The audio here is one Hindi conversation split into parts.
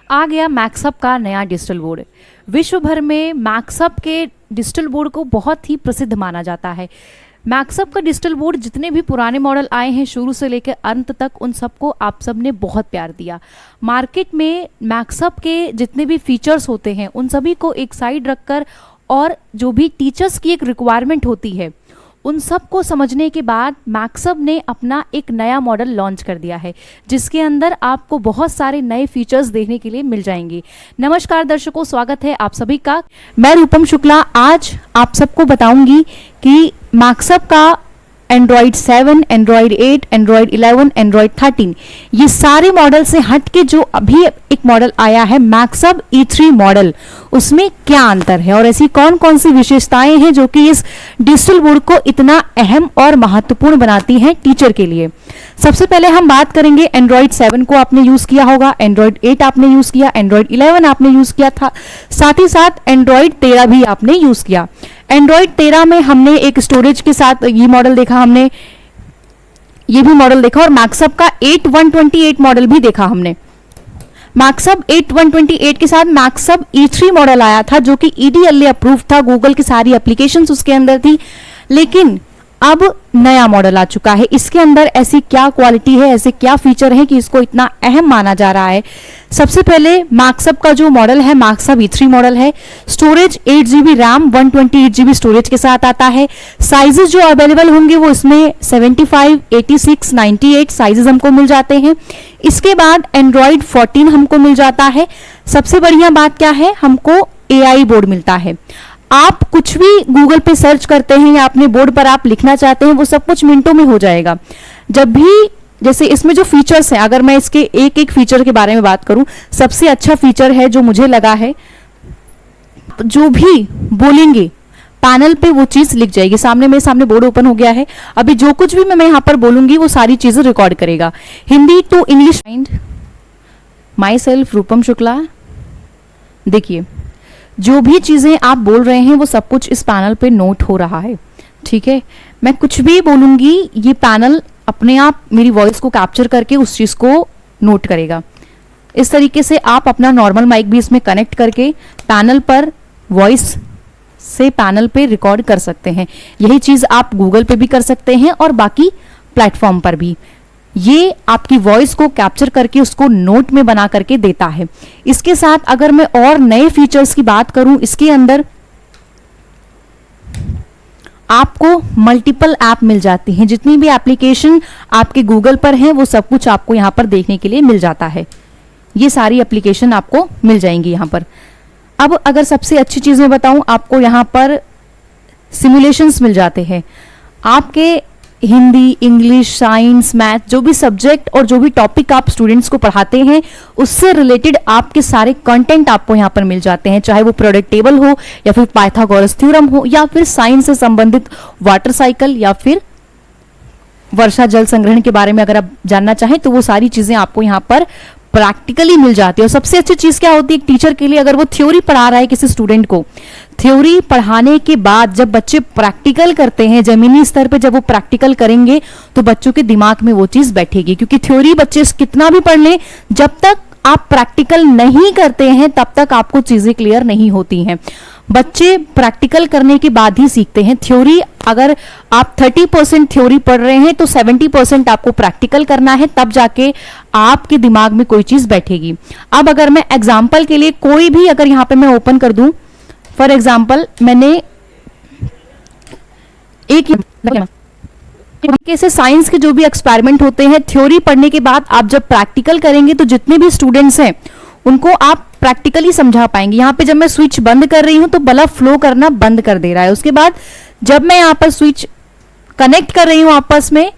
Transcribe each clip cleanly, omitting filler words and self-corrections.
आ गया मैक्सअप का नया डिजिटल बोर्ड। विश्व भर में मैक्सअप के डिजिटल बोर्ड को बहुत ही प्रसिद्ध माना जाता है। मैक्सअप का डिजिटल बोर्ड जितने भी पुराने मॉडल आए हैं शुरू से लेकर अंत तक, उन सबको आप सब ने बहुत प्यार दिया। मार्केट में मैक्सअप के जितने भी फीचर्स होते हैं उन सभी को एक साइड रखकर और जो भी टीचर्स की एक रिक्वायरमेंट होती है उन सब को समझने के बाद मैक्सअप ने अपना एक नया मॉडल लॉन्च कर दिया है, जिसके अंदर आपको बहुत सारे नए फीचर्स देखने के लिए मिल जाएंगे। नमस्कार दर्शकों, स्वागत है आप सभी का। मैं रूपम शुक्ला आज आप सबको बताऊंगी कि मैक्सअप का एंड्रॉयड 7, एंड्रॉयड 8, एंड्रॉयड 11, एंड्रॉयड 13 ये सारे मॉडल से हट के जो अभी एक मॉडल आया है मैक्सअप E3 मॉडल, उसमें क्या अंतर है और ऐसी कौन कौन सी विशेषताएं हैं जो कि इस डिजिटल बोर्ड को इतना अहम और महत्वपूर्ण बनाती हैं टीचर के लिए। सबसे पहले हम बात करेंगे एंड्रॉयड 7 को आपने यूज किया होगा, एंड्रॉयड 8 आपने यूज किया, एंड्रॉयड 11 आपने यूज किया था, साथ ही साथ एंड्रॉयड 13 भी आपने यूज किया। एंड्रॉयड 13 में हमने एक स्टोरेज के साथ ये मॉडल देखा, हमने ये भी मॉडल देखा और मैक्सअप का 8128 मॉडल भी देखा हमने। मैक्सअप 8128 के साथ मैक्सअप E3 मॉडल आया था जो कि EDLA अप्रूव था, गूगल की सारी एप्लीकेशंस उसके अंदर थी। लेकिन अब नया मॉडल आ चुका है, इसके अंदर ऐसी क्या क्वालिटी है, ऐसे क्या फीचर है कि इसको इतना अहम माना जा रहा है। सबसे पहले मैक्सअप का जो मॉडल है मैक्सअप E3 मॉडल है, storage 8GB RAM 128GB storage के साथ आता है। साइजेस जो अवेलेबल होंगे वो इसमें 75, 86, 98 साइजेस हमको मिल जाते हैं। इसके बाद एंड्रॉयड 14 हमको मिल जाता है। सबसे बढ़िया बात क्या है, हमको AI बोर्ड मिलता है। आप कुछ भी गूगल पे सर्च करते हैं या अपने बोर्ड पर आप लिखना चाहते हैं वो सब कुछ मिनटों में हो जाएगा। जब भी जैसे इसमें जो फीचर्स हैं, अगर मैं इसके एक एक फीचर के बारे में बात करूं, सबसे अच्छा फीचर है जो मुझे लगा है, जो भी बोलेंगे पैनल पे वो चीज लिख जाएगी। मेरे सामने बोर्ड ओपन हो गया है, अभी जो कुछ भी मैं यहाँ पर बोलूंगी वो सारी चीजें रिकॉर्ड करेगा। Hindi to English. Myself Rupam Shukla. देखिए जो भी चीजें आप बोल रहे हैं वो सब कुछ इस पैनल पे नोट हो रहा है, ठीक है। मैं कुछ भी बोलूंगी ये पैनल अपने आप मेरी वॉइस को कैप्चर करके उस चीज को नोट करेगा। इस तरीके से आप अपना नॉर्मल माइक भी इसमें कनेक्ट करके पैनल पर वॉइस से पैनल पे रिकॉर्ड कर सकते हैं। यही चीज आप गूगल पे भी कर सकते हैं और बाकी प्लेटफॉर्म पर भी। ये आपकी वॉइस को कैप्चर करके उसको नोट में बना करके देता है। इसके साथ अगर मैं और नए फीचर्स की बात करूं, इसके अंदर आपको मल्टीपल ऐप मिल जाती हैं। जितनी भी एप्लीकेशन आपके गूगल पर हैं वो सब कुछ आपको यहां पर देखने के लिए मिल जाता है। ये सारी एप्लीकेशन आपको मिल जाएंगी यहां पर। अब अगर सबसे अच्छी चीज मैं बताऊं, आपको यहां पर सिमुलेशंस मिल जाते हैं। आपके हिंदी, इंग्लिश, साइंस, मैथ जो भी सब्जेक्ट और जो भी टॉपिक आप स्टूडेंट्स को पढ़ाते हैं उससे रिलेटेड आपके सारे कंटेंट आपको यहाँ पर मिल जाते हैं, चाहे वो प्रोडक्ट टेबल हो या फिर पाइथागोरस थ्योरम हो या फिर साइंस से संबंधित वाटर साइकिल या फिर वर्षा जल संग्रहण के बारे में अगर आप जानना चाहें तो वो सारी चीजें आपको यहाँ पर प्रैक्टिकली मिल जाती है। और सबसे अच्छी चीज क्या होती है एक टीचर के लिए, अगर वो थ्योरी पढ़ा रहा है किसी स्टूडेंट को, थ्योरी पढ़ाने के बाद जब बच्चे प्रैक्टिकल करते हैं, जमीनी स्तर पे जब वो प्रैक्टिकल करेंगे तो बच्चों के दिमाग में वो चीज बैठेगी। क्योंकि थ्योरी बच्चे कितना भी पढ़ लें, जब तक आप प्रैक्टिकल नहीं करते हैं तब तक आपको चीजें क्लियर नहीं होती हैं। बच्चे प्रैक्टिकल करने के बाद ही सीखते हैं। थ्योरी अगर आप 30% थ्योरी पढ़ रहे हैं तो 70% आपको प्रैक्टिकल करना है, तब जाके आपके दिमाग में कोई चीज बैठेगी। अब अगर मैं एग्जाम्पल के लिए कोई भी अगर यहां पे मैं ओपन कर दूं, फॉर एग्जाम्पल मैंने एक से साइंस के जो भी एक्सपेरिमेंट होते हैं, थ्योरी पढ़ने के बाद आप जब प्रैक्टिकल करेंगे तो जितने भी स्टूडेंट्स हैं उनको आप प्रैक्टिकली समझा पाएंगे। यहाँ पे जब मैं स्विच बंद कर रही हूं तो बल्ब फ्लो करना बंद कर दे रहा है। उसके बाद जब मैं यहाँ पर स्विच कनेक्ट कर रही हूं आपस में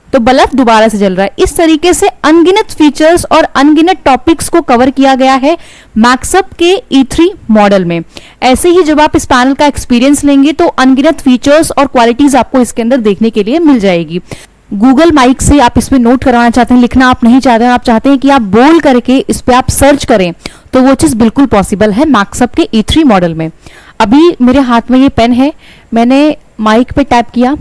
तो बल्ब दोबारा से जल रहा है। इस तरीके से अनगिनत फीचर्स और अनगिनत टॉपिक्स को कवर किया गया है मैक्सअप के E3 मॉडल में। ऐसे ही जब आप इस पैनल का एक्सपीरियंस लेंगे तो अनगिनत फीचर्स और क्वालिटीज आपको इसके अंदर देखने के लिए मिल जाएगी। गूगल माइक से आप इसमें नोट करवाना चाहते हैं, लिखना आप नहीं चाहते हैं, आप चाहते हैं कि आप बोल करके इस पे आप सर्च करें, तो वो चीज बिल्कुल पॉसिबल है मैक्सअप के E3 मॉडल में। अभी मेरे हाथ में ये पेन है, मैंने माइक पे टैप किया